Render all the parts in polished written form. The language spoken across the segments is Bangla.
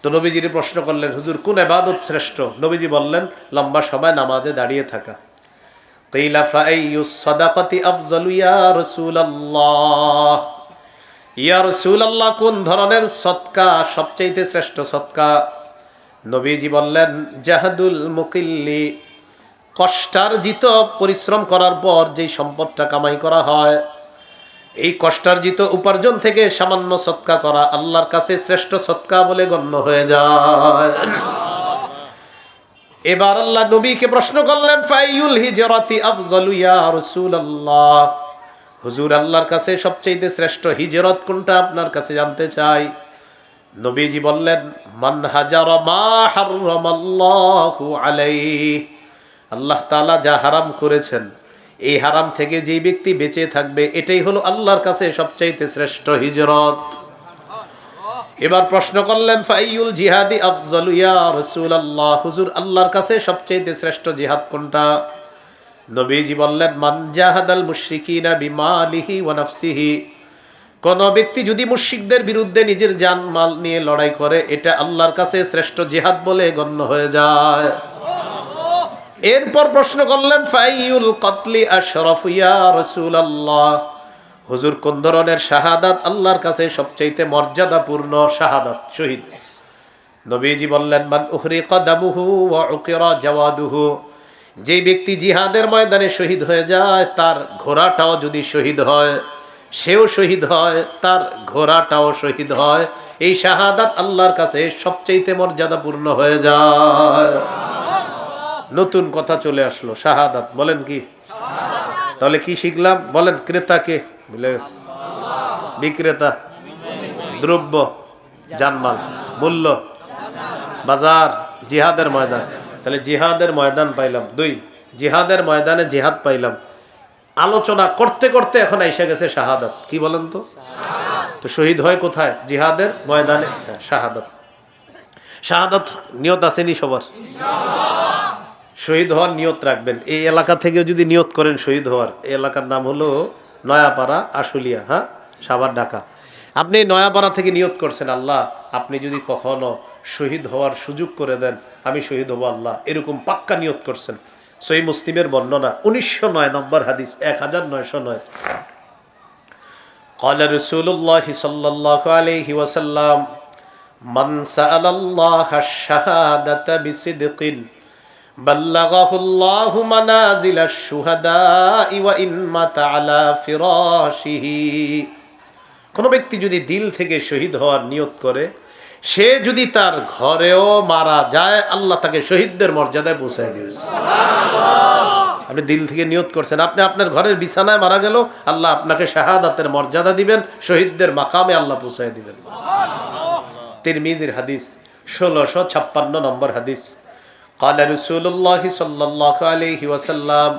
তো নবীজির প্রশ্ন করলেন, হুজুর কোন ইবাদত শ্রেষ্ঠ? নবীজি বললেন, লম্বা সময় নামাজে দাঁড়িয়ে থাকা। কিলা ফাআইয়ুস সাদাকাতি আফযালু ইয়া রাসূলুল্লাহ, ইয়া রাসূলুল্লাহ কোন ধরনের সদকা সবচেয়ে শ্রেষ্ঠ সদকা? নবীজি বললেন, জাহাদুল মুকিল্লি, কষ্টার্জিত পরিশ্রম করার পর যেই সম্পদটা কামাই করা হয়, এই কষ্টার্জিত উপার্জন থেকে সামান্য সদকা করা আল্লাহর কাছে শ্রেষ্ঠ সদকা বলে গণ্য হয়ে যায়। এবার আল্লাহ নবীকে প্রশ্ন করলেন, ফাইউল হিজরাতি আফযালু ইয়া রাসূলুল্লাহ, হুজুর আল্লাহর কাছে সবচেয়ে শ্রেষ্ঠ হিজরত কোনটা আপনার কাছে জানতে চাই। নবীজি বললেন, মান হাজারা মা হারামাল্লাহু আলাইহি, আল্লাহ তাআলা যা হারাম করেছেন এই হারাম থেকে যেই ব্যক্তি বেঁচে থাকবে এটাই হলো আল্লাহর কাছে সবচাইতে শ্রেষ্ঠ হিজরত। এবার প্রশ্ন করলেন, ফাইউল জিহাদি আফযালু ইয়া রাসূলুল্লাহ, হুজুর আল্লাহর কাছে সবচাইতে শ্রেষ্ঠ জিহাদ কোনটা? নবীজি বললেন, মান জাহাদাল মুশরিকিনা বিমালিহি ওয়া নাফসিহি, কোন ব্যক্তি যদি মুশরিকদের বিরুদ্ধে নিজের জান মাল নিয়ে লড়াই করে এটা আল্লাহর কাছে শ্রেষ্ঠ জিহাদ বলে গণ্য হয়ে যায়। এরপর প্রশ্ন করলেন, ফাইউল কতলি আশরাফু ইয়া রাসূলুল্লাহ, হুজুর কোন ধরনের শাহাদাত আল্লাহর কাছে সবচেয়ে মর্যাদাপূর্ণ শাহাদাত, শহীদ? নবীজি বললেন, মান উহরিকা দামুহু ওয়া উকিরা জাওয়াদুহু, যে ব্যক্তি জিহাদের ময়দানে শহীদ হয়ে যায় তার ঘোড়াটাও যদি শহীদ হয়, সেও শহীদ হয়, তার ঘোড়াটাও শহীদ হয়, এই শাহাদাত আল্লাহর কাছে সবচেয়ে মর্যাদাপূর্ণ হয়ে যায়। নতুন কথা চলে আসলো, শাহাদাত। বলেন কি? তাহলে কি শিখলাম? বলেন, ক্রেতাকে বিক্রেতা, দ্রব্য জানমাল, মূল্য বাজার, জিহাদের ময়দান। তাহলে জিহাদের ময়দান পাইলাম, 2 জিহাদের ময়দানে জিহাদ পাইলাম। আলোচনা করতে করতে এখন এসে গেছে শাহাদাত। কি বলেন তো? তো শহীদ হয় কোথায়? জিহাদের ময়দানে। শাহাদাত, শাহাদাত নিয়ত আসেনি সবার? শহীদ হওয়ার নিয়ত রাখবেন। এই এলাকা থেকে যদি নিয়ত করেন শহীদ হওয়ার, এই এলাকার নাম হলো নয়াপাড়া, আশুলিয়া, হ্যাঁ, সাভার, ঢাকা। আপনি নয়াপাড়া থেকে নিয়ত করছেন, আল্লাহ আপনি যদি কখনো শহীদ হওয়ার সুযোগ করে দেন আমি শহীদ হব আল্লাহ, এরকম পাক্কা নিয়ত করছেন। সহিহ মুসলিমের বর্ণনা, 1909 নম্বর হাদিস, 1909। ক্বালা রাসূলুল্লাহ সাল্লাল্লাহু আলাইহি ওয়াসাল্লাম, মান সাআলাল্লাহা আশ-শাহাদাতা বিসিদকিন বাল্লাগাহুল্লাহু মানাজিলাশ শুহাদাই ওয়া ইন মাতা আলা ফিরাশিহি, কোন ব্যক্তি যদি দিল থেকে শহীদ হওয়ার নিয়ত করে, সে যদি তার ঘরেও মারা যায় আল্লাহ তাকে শহীদদের মর্যাদায় পৌঁছায় দিবেন। সুবহানাল্লাহ। আপনি দিল থেকে নিয়ত করছেন, আপনি আপনার ঘরের বিছানায় মারা গেল আল্লাহ আপনাকে শাহাদাতের মর্যাদা দিবেন, শহীদদের মাকামে আল্লাহ পৌঁছায় দিবেন। সুবহানাল্লাহ। তিরমিজির হাদিস, 1656 নম্বর হাদিস। قال رسول الله صلى الله عليه وسلم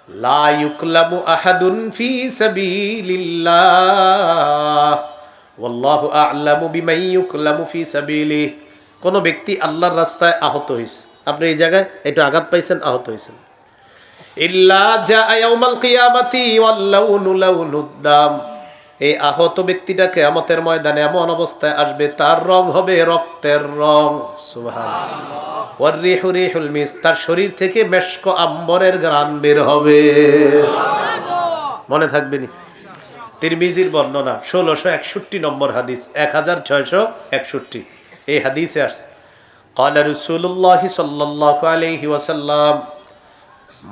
لا يكلم أحد في سبيل الله والله أعلم بمن يكلم في سبيله, কোন ব্যক্তি আল্লাহর রাস্তায় আহত হইছে, আপনি এই জায়গায় একটু আঘাত পাইছেন, আহত হইছেন, ইল্লা জাআ ইয়াউমাল কিয়ামাতি ওয়াল লাউনু লাউনুদ্দাম, এই আহত ব্যক্তিটা কিয়ামতের ময়দানে এমন অবস্থায় আসবে তার রং হবে রক্তের রং। সুবহানাল্লাহ। ওয়ার রিহু রিহুল মিস, তার শরীর থেকে মেশক আম্বরের ঘ্রাণ বের হবে। সুবহানাল্লাহ। মনে থাকবে নি? তিরমিজির বর্ণনা, 1661 নম্বর হাদিস, 1661। এই হাদিসে আসছে, ক্বালা রাসূলুল্লাহ সাল্লাল্লাহু আলাইহি ওয়াসাল্লাম,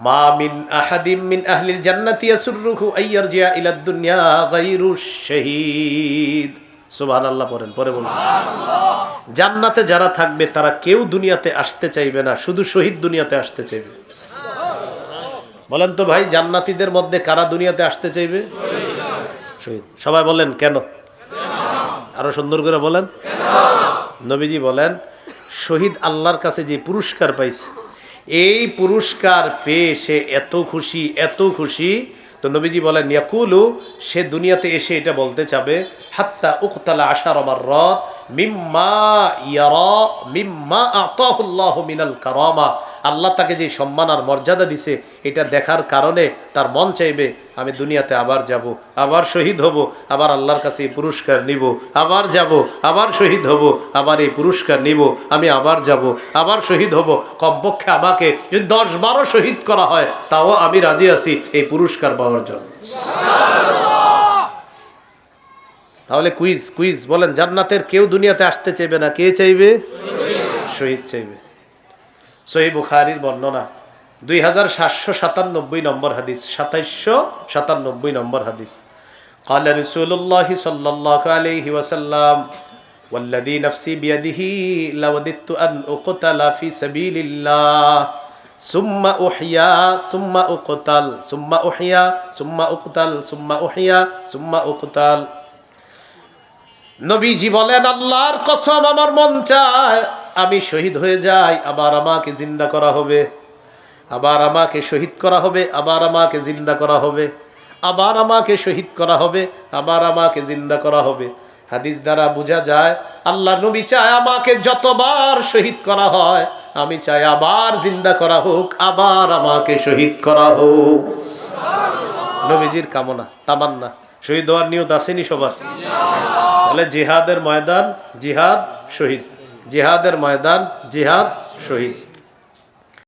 মা মিন আহাদিম মিন আহলিল জান্নাতি ইয়াসুররুহু আইয়ারজিআ ইলাদ দুনিয়া গায়রু শাহীদ। সুবহানাল্লাহ পড়েন, পরে বলুন সুবহানাল্লাহ। জান্নাতে যারা থাকবে তারা কেউ দুনিয়াতে আসতে চাইবে না, শুধু শহীদ দুনিয়াতে আসতে চাইবে। বলেন তো ভাই, জান্নাতীদের মধ্যে কারা দুনিয়াতে আসতে চাইবে? শহীদ। সবাই বলেন কেন? আরো সুন্দর করে বলেন কেন? নবীজি বলেন, শহীদ আল্লাহর কাছে যে পুরস্কার পাইছে, এই পুরস্কার পেয়ে সে এত খুশি, এত খুশি, তো নবীজি বলেন ইয়াকুলু, সে দুনিয়াতে এসে এটা বলতে চাবে, হাত্তা উকতালা আশারা মাররাত মিম্মা ইয়ারা মিম্মা আতাহুল্লাহু মিনাল কারামা, আল্লাহ তাকে যে সম্মান আর মর্যাদা দিছে এটা দেখার কারণে তার মন চাইবে আমি দুনিয়াতে আবার যাব, আবার শহীদ হব, আবার আল্লাহর কাছে এই পুরস্কার নিব, আবার যাব, আবার শহীদ হব, আবার এই পুরস্কার নিব, আমি আবার যাব, আবার শহীদ হব। কমপক্ষে আমাকে যদি 10-12 শহীদ করা হয় তাও আমি রাজি আছি এই পুরস্কার পাওয়ার জন্য। তাহলে কুইজ কুইজ বলেন, জান্নাতের কেউ দুনিয়াতে আসতে চাইবে না, কে চাইবে? শহীদ চাইবে। সহিহ বুখারীর বর্ণনা 2797 নম্বর হাদিস, 2797 নম্বর হাদিস। قال رسول الله صلى الله عليه وسلم والذي نفسي بيده لوددت أن أقتل في سبيل الله ثم أحيا ثم أقتل ثم أحيا ثم أقتل ثم أحيا ثم أقتل। নবীজি বলেন, আল্লাহর কসম আমার মন চায় আমি শহীদ হয়ে যাই, আবার আমাকে জিন্দা করা হবে, আবার আমাকে শহীদ করা হবে, আবার আমাকে জিন্দা করা হবে, আবার আমাকে শহীদ করা হবে, আবার আমাকে জিন্দা করা হবে। হাদিস দ্বারা বোঝা যায় আল্লাহর নবী চায় আমাকে যতবার শহীদ করা হয় আমি চাই আবার জিন্দা করা হোক, আবার আমাকে শহীদ করা হোক। নবীজির কামনা, তামান্না। শহীদ হওয়ার নিয়ত আসেনি সবার? তাহলে জিহাদের ময়দান জিহাদ শহীদ, জিহাদের ময়দান জিহাদ শহীদ।